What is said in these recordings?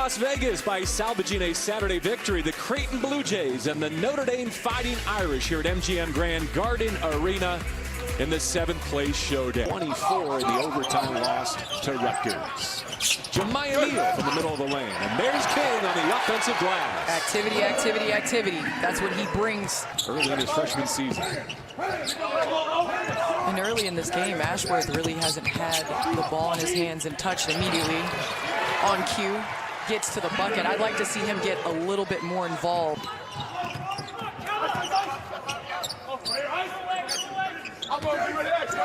Las Vegas by salvaging a Saturday victory. The Creighton Blue Jays and the Notre Dame Fighting Irish here at MGM Grand Garden Arena in the 7th place showdown. 24 in the overtime loss to Rutgers. Jemiah Neal from the middle of the lane. And there's King on the offensive glass. Activity, activity, activity. That's what he brings. Early in his freshman season. And early in this game, Ashworth really hasn't had the ball in his hands and touched immediately on cue. Gets to the bucket. I'd like to see him get a little bit more involved.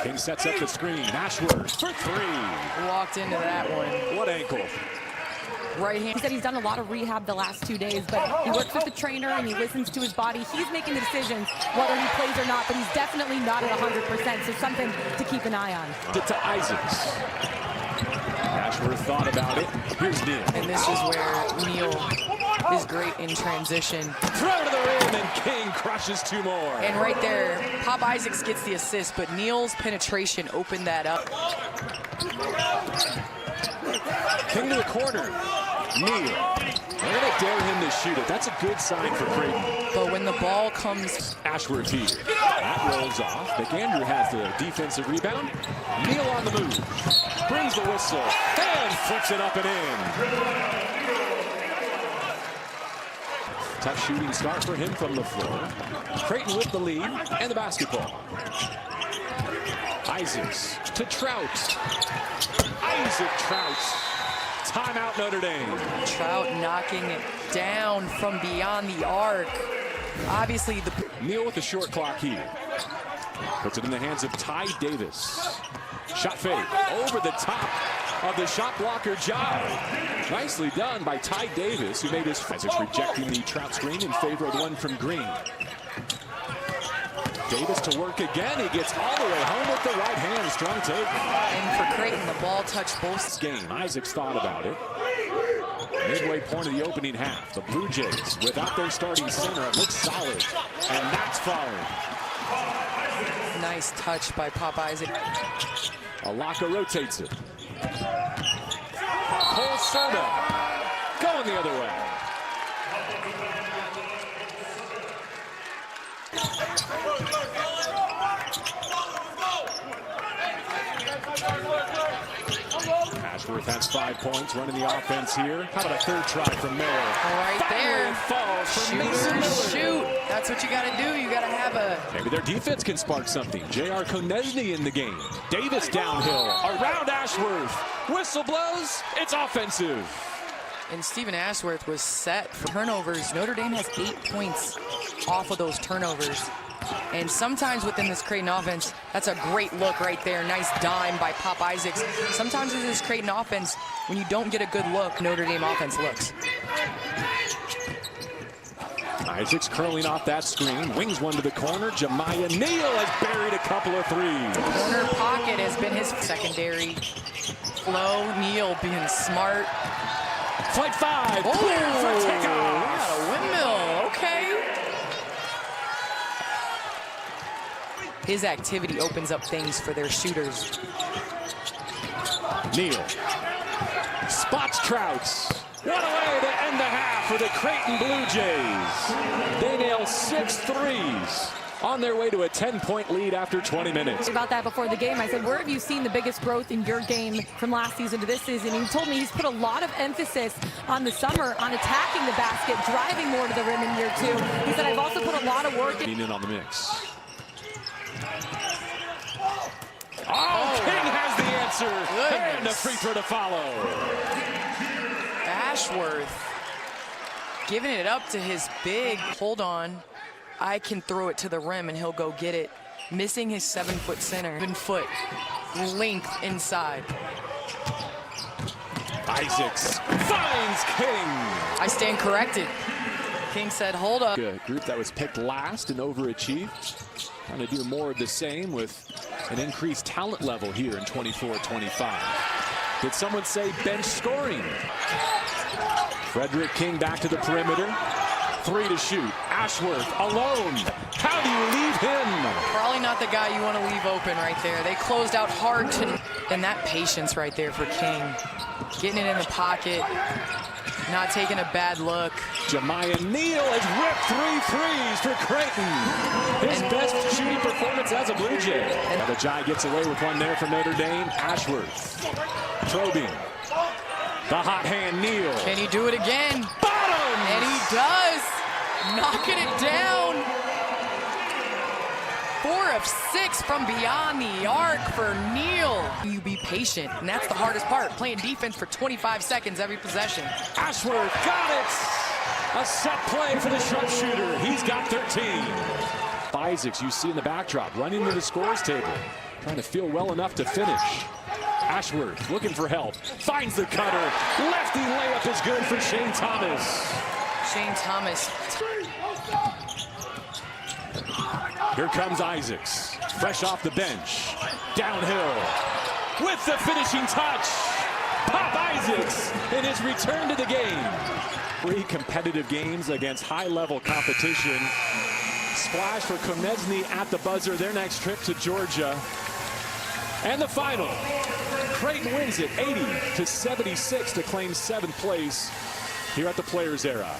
King sets up the screen. Ashworth for three. Walked into that one. What ankle? Right hand. He said he's done a lot of rehab the last 2 days, but he works with the trainer and he listens to his body. He's making the decisions whether he plays or not, but he's definitely not at 100%, so something to keep an eye on. To Isaacs. Ashworth thought about it. Here's Neal. And this is where Neal is great in transition. Throw to the rim, and King crushes two more. And right there, Pop Isaacs gets the assist, but Neal's penetration opened that up. King to the corner. Neal. They're going to dare him to shoot it. That's a good sign for Creighton. But when the ball comes... Ashworth here. That rolls off. McAndrew has the defensive rebound. Neal on the move. Brings the whistle. And flips it up and in. Tough shooting start for him from the floor. Creighton with the lead and the basketball. Isaacs to Trout. Isaac Trout. Timeout Notre Dame. Trout knocking it down from beyond the arc. Obviously, the... Neal with the short clock here. Puts it in the hands of Ty Davis. Shot fake over the top of the shot blocker job. Nicely done by Ty Davis, who made his... Isaacs rejecting the Trout screen in favor of the one from Green. Davis to work again. He gets all the way home with the right hand. Strong take. And for Creighton, the ball touched both. Game. Isaacs thought about it. Midway point of the opening half. The Blue Jays, without their starting center, it looks solid. And that's falling. Nice touch by Pop Isaac. Alaka rotates it. Cole Soda going the other way. Ashworth has 5 points, running the offense here. How about a third try from Miller? Right there. Falls from Mason Miller. Shoot. That's what you got to do. You got to have a... Maybe their defense can spark something. J.R. Konechny in the game. Davis downhill. Around Ashworth. Whistle blows. It's offensive. And Stephen Ashworth was set for turnovers. Notre Dame has 8 points off of those turnovers. And sometimes within this Creighton offense, that's a great look right there. Nice dime by Pop Isaacs. Sometimes with this Creighton offense, when you don't get a good look, Notre Dame offense looks. Isaacs curling off that screen. Wings one to the corner. Jemiah Neal has buried a couple of threes. Corner pocket has been his secondary flow. Neal being smart. Flight 5. Oh, Clear for takeoff. We got a windmill. Okay. His activity opens up things for their shooters. Neal spots Trouts. What a way to end the half for the Creighton Blue Jays. They nail 6 threes on their way to a 10-point lead after 20 minutes. About that before the game, I said, where have you seen the biggest growth in your game from last season to this season? He told me he's put a lot of emphasis on the summer on attacking the basket, driving more to the rim in year 2. He said, I've also put a lot of work in on the mix. Oh, King has the answer. Goodness. And a free throw to follow. Ashworth giving it up to his big. Hold on. I can throw it to the rim and he'll go get it. Missing his 7-foot center. 7-foot length inside. Isaacs finds King. I stand corrected. King said, hold up. A group that was picked last and overachieved. Trying to do more of the same with an increased talent level here in 24-25. Did someone say bench scoring? Frederick King back to the perimeter. 3 to shoot. Ashworth alone. How do you leave him? Probably not the guy you want to leave open right there. They closed out hard to, and that patience right there for King. Getting it in the pocket. Not taking a bad look. Jemiah Neal has ripped 3 threes for Creighton. His best shooting performance as a Blue Jay. Now the Jai gets away with one there from Notre Dame. Ashworth probing. The hot hand Neal. Can he do it again? Bottom! And he does. Knocking it down. 4 of 6 from beyond the arc for Neal. You be patient, and that's the hardest part, playing defense for 25 seconds every possession. Ashworth got it. A set play for the sharpshooter. He's got 13. Isaacs, you see in the backdrop, running to the scores table, trying to feel well enough to finish. Ashworth looking for help, finds the cutter. Lefty layup is good for Shane Thomas. Shane Thomas. Here comes Isaacs, fresh off the bench. Downhill with the finishing touch. Pop Isaacs in his return to the game. 3 competitive games against high-level competition. Splash for Konechny at the buzzer, their next trip to Georgia. And the final, Creighton wins it 80-76 to claim 7th place here at the Players Era.